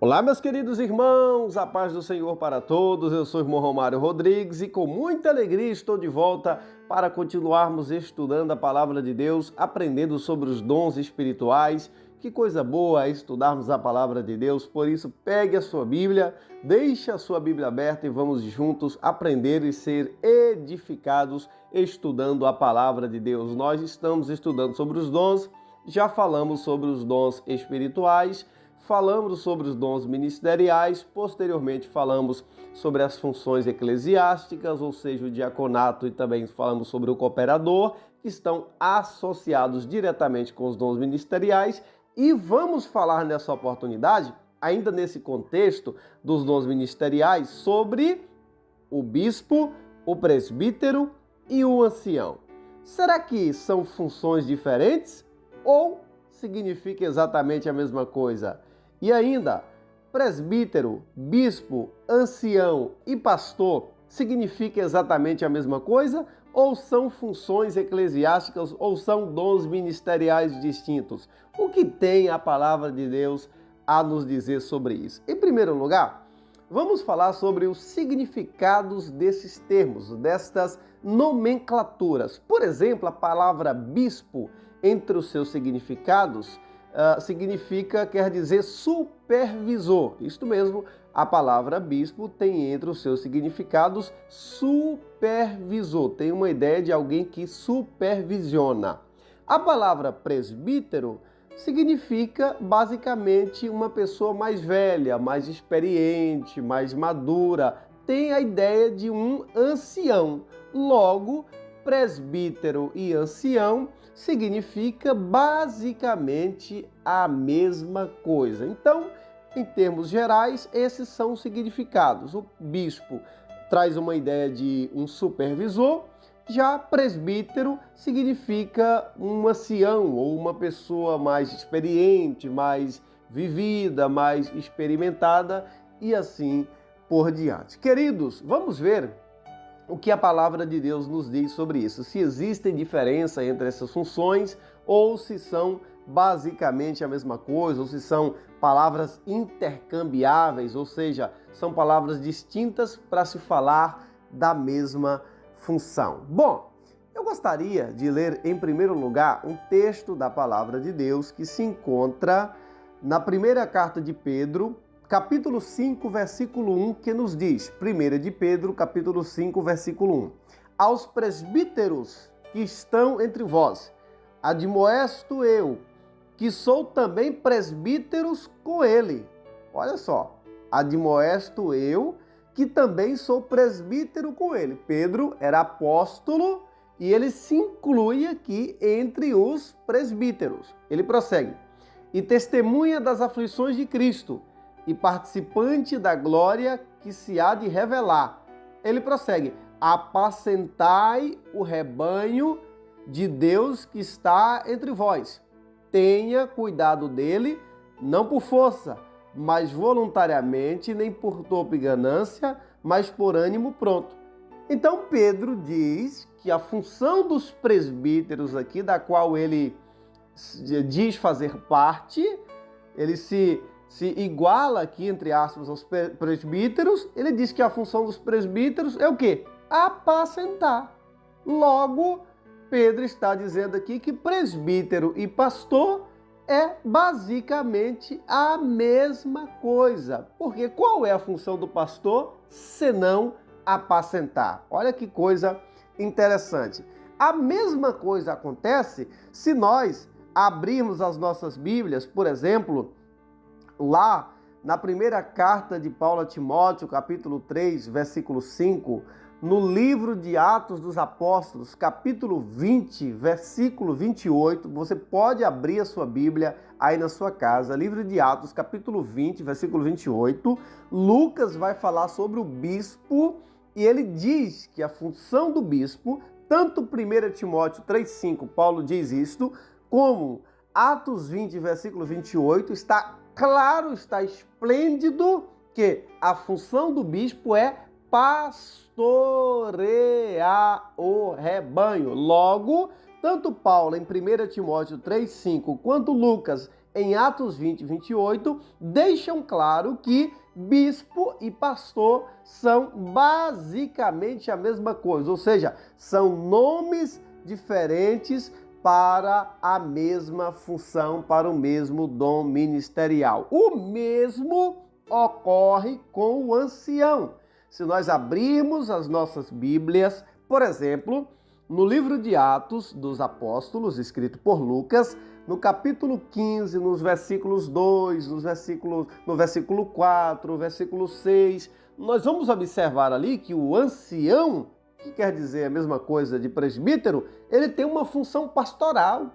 Olá, meus queridos irmãos, a paz do Senhor para todos. Eu sou o irmão Romário Rodrigues e com muita alegria estou de volta para continuarmos estudando a palavra de Deus, aprendendo sobre os dons espirituais. Que coisa boa é estudarmos a palavra de Deus, por isso pegue a sua Bíblia, deixe a sua Bíblia aberta e vamos juntos aprender e ser edificados estudando a palavra de Deus. Nós estamos estudando sobre os dons, já falamos sobre os dons espirituais, falamos sobre os dons ministeriais, posteriormente falamos sobre as funções eclesiásticas, ou seja, o diaconato, e também falamos sobre o cooperador, que estão associados diretamente com os dons ministeriais, e vamos falar nessa oportunidade, ainda nesse contexto dos dons ministeriais, sobre o bispo, o presbítero e o ancião. Será que são funções diferentes ou significa exatamente a mesma coisa? E ainda, presbítero, bispo, ancião e pastor significa exatamente a mesma coisa? Ou são funções eclesiásticas ou são dons ministeriais distintos? O que tem a palavra de Deus a nos dizer sobre isso? Em primeiro lugar, vamos falar sobre os significados desses termos, destas nomenclaturas. Por exemplo, a palavra bispo, entre os seus significados, quer dizer supervisor. Isto mesmo, a palavra bispo tem entre os seus significados supervisor. Tem uma ideia de alguém que supervisiona. A palavra presbítero significa basicamente uma pessoa mais velha, mais experiente, mais madura. Tem a ideia de um ancião. Logo, presbítero e ancião significa basicamente a mesma coisa. Então, em termos gerais, esses são os significados. O bispo traz uma ideia de um supervisor, já presbítero significa um ancião ou uma pessoa mais experiente, mais vivida, mais experimentada e assim por diante. Queridos, vamos ver o que a palavra de Deus nos diz sobre isso. Se existe diferença entre essas funções ou se são basicamente a mesma coisa, ou se são palavras intercambiáveis, ou seja, são palavras distintas para se falar da mesma função. Bom, eu gostaria de ler em primeiro lugar um texto da palavra de Deus que se encontra na primeira carta de Pedro, capítulo 5, versículo 1, que nos diz, 1 de Pedro, capítulo 5, versículo 1. Aos presbíteros que estão entre vós, admoesto eu, que sou também presbíteros com ele. Olha só, admoesto eu, que também sou presbítero com ele. Pedro era apóstolo e ele se inclui aqui entre os presbíteros. Ele prossegue. E testemunha das aflições de Cristo, e participante da glória que se há de revelar. Ele prossegue, apacentai o rebanho de Deus que está entre vós. Tenha cuidado dele, não por força, mas voluntariamente, nem por torpe ganância, mas por ânimo pronto. Então Pedro diz que a função dos presbíteros aqui, da qual ele diz fazer parte, ele se iguala aqui, entre aspas, aos presbíteros. Ele diz que a função dos presbíteros é o quê? Apacentar. Logo, Pedro está dizendo aqui que presbítero e pastor é basicamente a mesma coisa. Porque qual é a função do pastor senão apacentar? Olha que coisa interessante. A mesma coisa acontece se nós abrirmos as nossas Bíblias, por exemplo, lá na primeira carta de Paulo a Timóteo, capítulo 3, versículo 5, no livro de Atos dos Apóstolos, capítulo 20, versículo 28, você pode abrir a sua Bíblia aí na sua casa, livro de Atos, capítulo 20, versículo 28, Lucas vai falar sobre o bispo e ele diz que a função do bispo, tanto 1 Timóteo 3,5, Paulo diz isto, como Atos 20, versículo 28, está claro, está esplêndido que a função do bispo é pastorear o rebanho. Logo, tanto Paulo em 1 Timóteo 3,5 quanto Lucas em Atos 20 e 28, deixam claro que bispo e pastor são basicamente a mesma coisa, ou seja, são nomes diferentes para a mesma função, para o mesmo dom ministerial. O mesmo ocorre com o ancião. Se nós abrirmos as nossas Bíblias, por exemplo, no livro de Atos dos Apóstolos, escrito por Lucas, no capítulo 15, nos versículos 2, no versículo 4, versículo 6, nós vamos observar ali que o ancião, que quer dizer a mesma coisa de presbítero, ele tem uma função pastoral,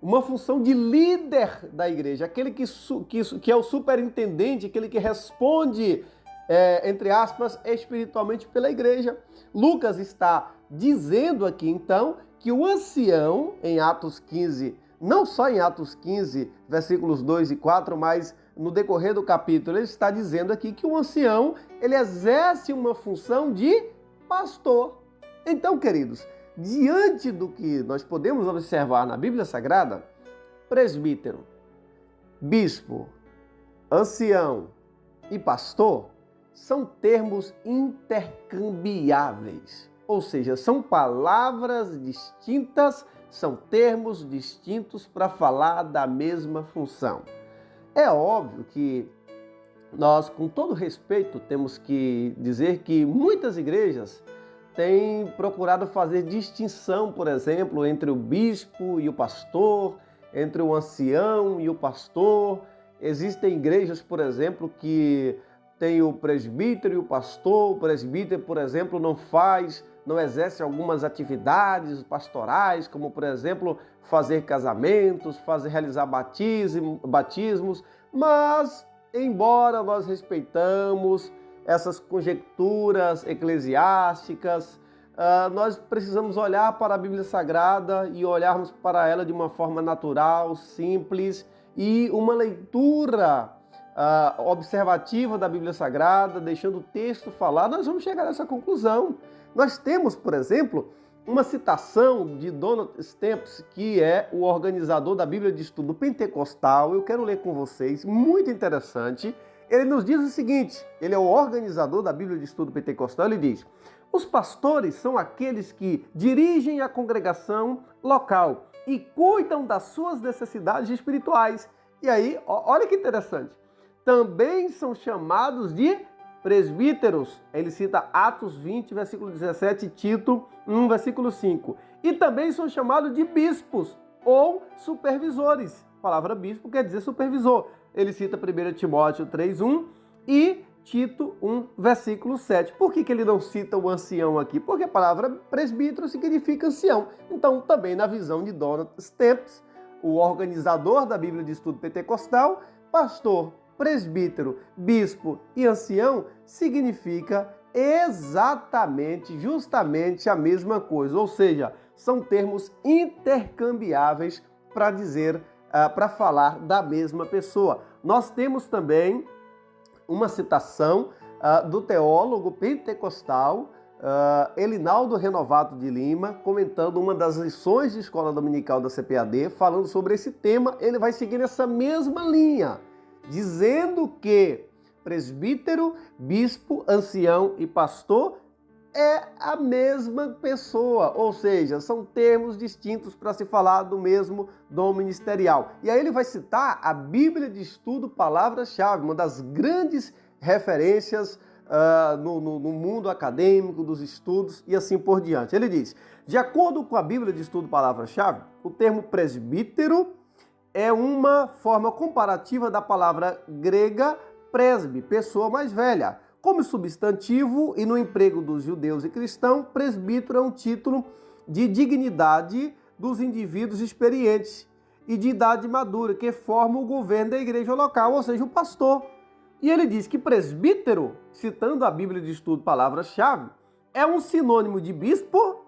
uma função de líder da igreja, aquele que é o superintendente, aquele que responde, entre aspas, espiritualmente pela igreja. Lucas está dizendo aqui, então, que o ancião, em Atos 15, não só em Atos 15, versículos 2 e 4, mas no decorrer do capítulo, ele está dizendo aqui que o ancião, ele exerce uma função de pastor. Então, queridos, diante do que nós podemos observar na Bíblia Sagrada, presbítero, bispo, ancião e pastor são termos intercambiáveis, ou seja, são palavras distintas, são termos distintos para falar da mesma função. É óbvio que nós, com todo respeito, temos que dizer que muitas igrejas têm procurado fazer distinção, por exemplo, entre o bispo e o pastor, entre o ancião e o pastor. Existem igrejas, por exemplo, que tem o presbítero e o pastor. O presbítero, por exemplo, não exerce algumas atividades pastorais, como, por exemplo, fazer casamentos, realizar batismos, mas, embora nós respeitamos essas conjecturas eclesiásticas, nós precisamos olhar para a Bíblia Sagrada e olharmos para ela de uma forma natural, simples, e uma leitura observativa da Bíblia Sagrada, deixando o texto falar, nós vamos chegar a essa conclusão. Nós temos, por exemplo, uma citação de Donald Stamps, que é o organizador da Bíblia de Estudo Pentecostal. Eu quero ler com vocês, muito interessante. Ele nos diz o seguinte, ele é o organizador da Bíblia de Estudo Pentecostal, ele diz: os pastores são aqueles que dirigem a congregação local e cuidam das suas necessidades espirituais. E aí, olha que interessante, também são chamados de presbíteros. Ele cita Atos 20, versículo 17, Tito 1, versículo 5. E também são chamados de bispos ou supervisores. A palavra bispo quer dizer supervisor. Ele cita 1 Timóteo 3, 1 e Tito 1, versículo 7. Por que ele não cita o ancião aqui? Porque a palavra presbítero significa ancião. Então, também na visão de Donald Stamps, o organizador da Bíblia de Estudo Pentecostal, pastor, presbítero, bispo e ancião significa exatamente, justamente a mesma coisa. Ou seja, são termos intercambiáveis para dizer, para falar da mesma pessoa. Nós temos também uma citação do teólogo pentecostal Elinaldo Renovato de Lima, comentando uma das lições de escola dominical da CPAD, falando sobre esse tema. Ele vai seguir essa mesma linha, dizendo que presbítero, bispo, ancião e pastor é a mesma pessoa, ou seja, são termos distintos para se falar do mesmo dom ministerial. E aí ele vai citar a Bíblia de Estudo Palavras-Chave, uma das grandes referências no mundo acadêmico, dos estudos e assim por diante. Ele diz: de acordo com a Bíblia de Estudo Palavras-Chave, o termo presbítero é uma forma comparativa da palavra grega presbe, pessoa mais velha. Como substantivo e no emprego dos judeus e cristãos, presbítero é um título de dignidade dos indivíduos experientes e de idade madura que formam o governo da igreja local, ou seja, o pastor. E ele diz que presbítero, citando a Bíblia de Estudo Palavras-Chave, é um sinônimo de bispo,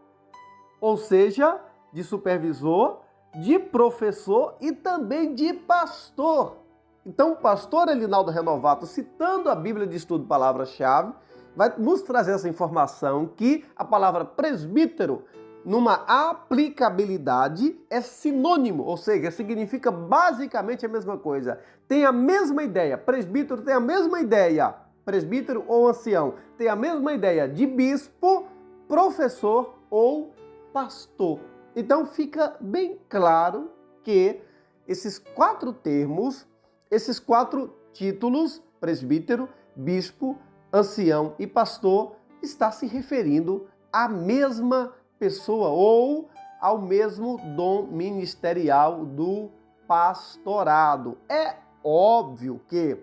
ou seja, de supervisor, de professor e também de pastor. Então, o pastor Elinaldo Renovato, citando a Bíblia de Estudo Palavras-Chave, vai nos trazer essa informação que a palavra presbítero numa aplicabilidade, é sinônimo, ou seja, significa basicamente a mesma coisa. Tem a mesma ideia, presbítero tem a mesma ideia, presbítero ou ancião, tem a mesma ideia de bispo, professor ou pastor. Então fica bem claro que esses 4 termos, esses 4 títulos, presbítero, bispo, ancião e pastor, está se referindo à mesma pessoa ou ao mesmo dom ministerial do pastorado. É óbvio que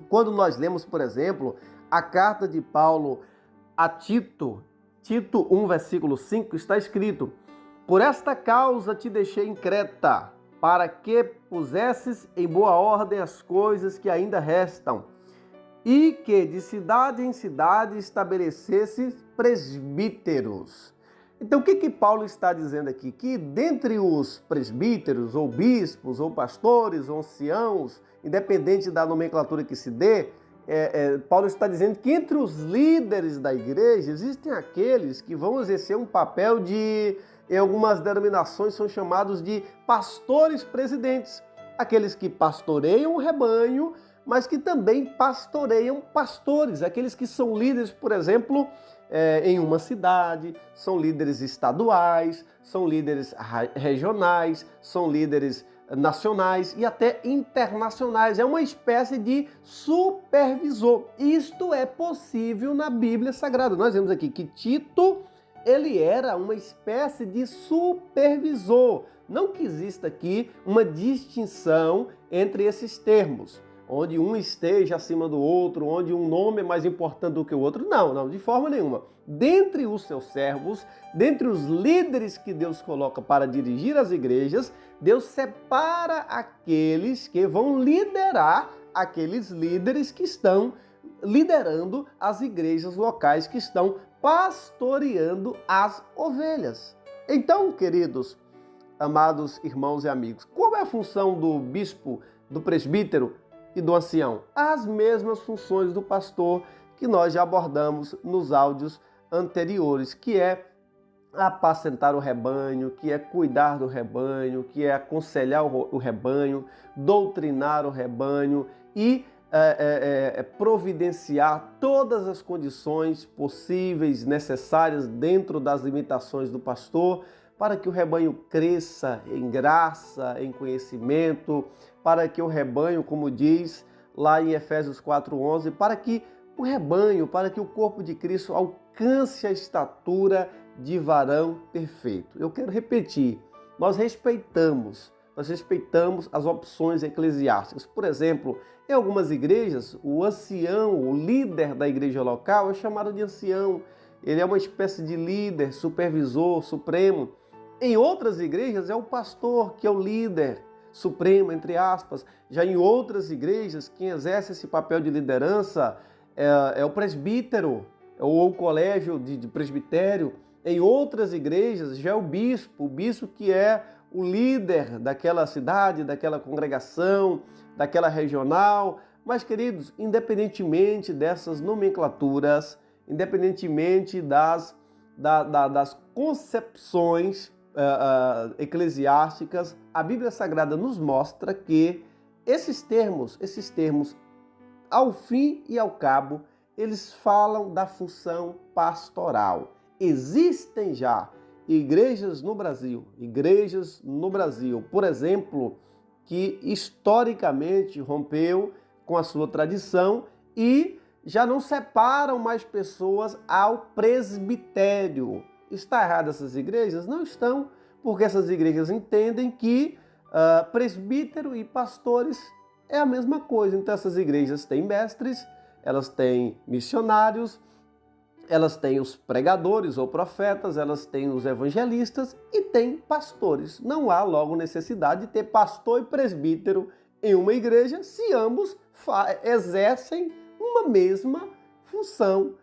quando nós lemos, por exemplo, a carta de Paulo a Tito, Tito 1, versículo 5, está escrito: por esta causa te deixei em Creta, para que pusesses em boa ordem as coisas que ainda restam, e que de cidade em cidade estabelecesse presbíteros. Então, o que Paulo está dizendo aqui? Que dentre os presbíteros, ou bispos, ou pastores, ou anciãos, independente da nomenclatura que se dê, Paulo está dizendo que entre os líderes da igreja existem aqueles que vão exercer um papel de, em algumas denominações, são chamados de pastores presidentes. Aqueles que pastoreiam o rebanho, mas que também pastoreiam pastores, aqueles que são líderes, por exemplo, em uma cidade, são líderes estaduais, são líderes regionais, são líderes nacionais e até internacionais. É uma espécie de supervisor. Isto é possível na Bíblia Sagrada. Nós vemos aqui que Tito, ele era uma espécie de supervisor. Não que exista aqui uma distinção entre esses termos, onde um esteja acima do outro, onde um nome é mais importante do que o outro. Não, de forma nenhuma. Dentre os seus servos, dentre os líderes que Deus coloca para dirigir as igrejas, Deus separa aqueles que vão liderar aqueles líderes que estão liderando as igrejas locais, que estão pastoreando as ovelhas. Então, queridos, amados irmãos e amigos, qual é a função do bispo, do presbítero e do ancião? As mesmas funções do pastor que nós já abordamos nos áudios anteriores, que é apacentar o rebanho, que é cuidar do rebanho, que é aconselhar o rebanho, doutrinar o rebanho e providenciar todas as condições possíveis, necessárias dentro das limitações do pastor, para que o rebanho cresça em graça, em conhecimento, para que o rebanho, como diz lá em Efésios 4:11, para que o rebanho, para que o corpo de Cristo alcance a estatura de varão perfeito. Eu quero repetir, nós respeitamos as opções eclesiásticas. Por exemplo, em algumas igrejas, o ancião, o líder da igreja local é chamado de ancião. Ele é uma espécie de líder, supervisor, supremo. Em outras igrejas é o pastor que é o líder supremo, entre aspas. Já em outras igrejas, quem exerce esse papel de liderança é o presbítero, ou o colégio de presbitério. Em outras igrejas já é o bispo que é o líder daquela cidade, daquela congregação, daquela regional. Mas, queridos, independentemente dessas nomenclaturas, independentemente das concepções eclesiásticas, a Bíblia Sagrada nos mostra que esses termos, ao fim e ao cabo, eles falam da função pastoral. Existem já igrejas no Brasil, por exemplo, que historicamente rompeu com a sua tradição e já não separam mais pessoas ao presbitério. Está errado essas igrejas? Não estão, porque essas igrejas entendem que presbítero e pastores é a mesma coisa. Então essas igrejas têm mestres, elas têm missionários, elas têm os pregadores ou profetas, elas têm os evangelistas e têm pastores. Não há logo necessidade de ter pastor e presbítero em uma igreja se ambos exercem uma mesma função.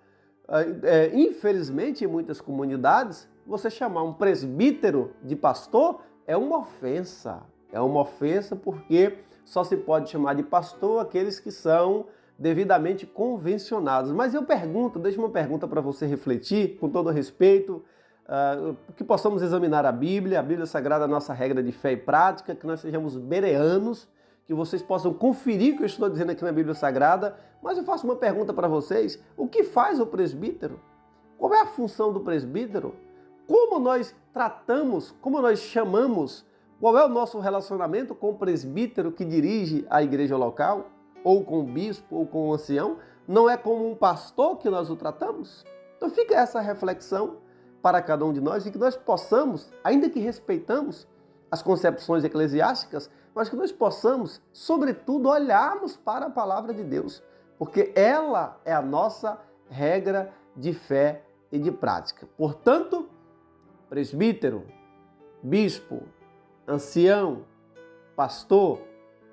Infelizmente, em muitas comunidades, você chamar um presbítero de pastor é uma ofensa. É uma ofensa porque só se pode chamar de pastor aqueles que são devidamente convencionados. Mas eu deixo uma pergunta para você refletir, com todo respeito, que possamos examinar a Bíblia Sagrada, a nossa regra de fé e prática, que nós sejamos bereanos, que vocês possam conferir o que eu estou dizendo aqui na Bíblia Sagrada. Mas eu faço uma pergunta para vocês: o que faz o presbítero? Qual é a função do presbítero? Como nós tratamos, como nós chamamos, qual é o nosso relacionamento com o presbítero que dirige a igreja local, ou com o bispo, ou com o ancião? Não é como um pastor que nós o tratamos? Então fica essa reflexão para cada um de nós e que nós possamos, ainda que respeitamos as concepções eclesiásticas, mas que nós possamos, sobretudo, olharmos para a palavra de Deus, porque ela é a nossa regra de fé e de prática. Portanto, presbítero, bispo, ancião, pastor,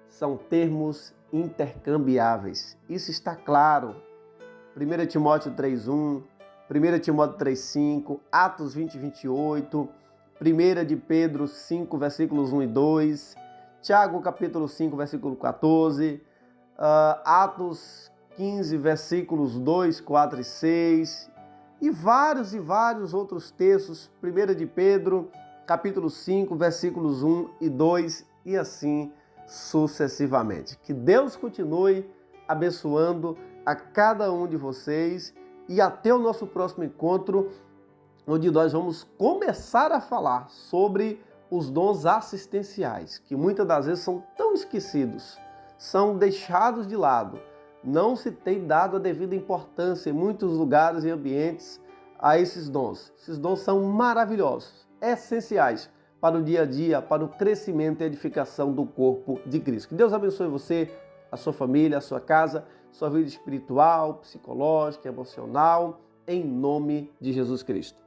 são termos intercambiáveis. Isso está claro. 1 Timóteo 3:1, 1 Timóteo 3:5, Atos 20:28, 1 de Pedro 5, versículos 1 e 2, Tiago capítulo 5, versículo 14, Atos 15, versículos 2, 4 e 6, e vários outros textos, 1 de Pedro capítulo 5, versículos 1 e 2, e assim sucessivamente. Que Deus continue abençoando a cada um de vocês e até o nosso próximo encontro, onde nós vamos começar a falar sobre os dons assistenciais, que muitas das vezes são tão esquecidos, são deixados de lado. Não se tem dado a devida importância em muitos lugares e ambientes a esses dons. Esses dons são maravilhosos, essenciais para o dia a dia, para o crescimento e edificação do corpo de Cristo. Que Deus abençoe você, a sua família, a sua casa, sua vida espiritual, psicológica, emocional, em nome de Jesus Cristo.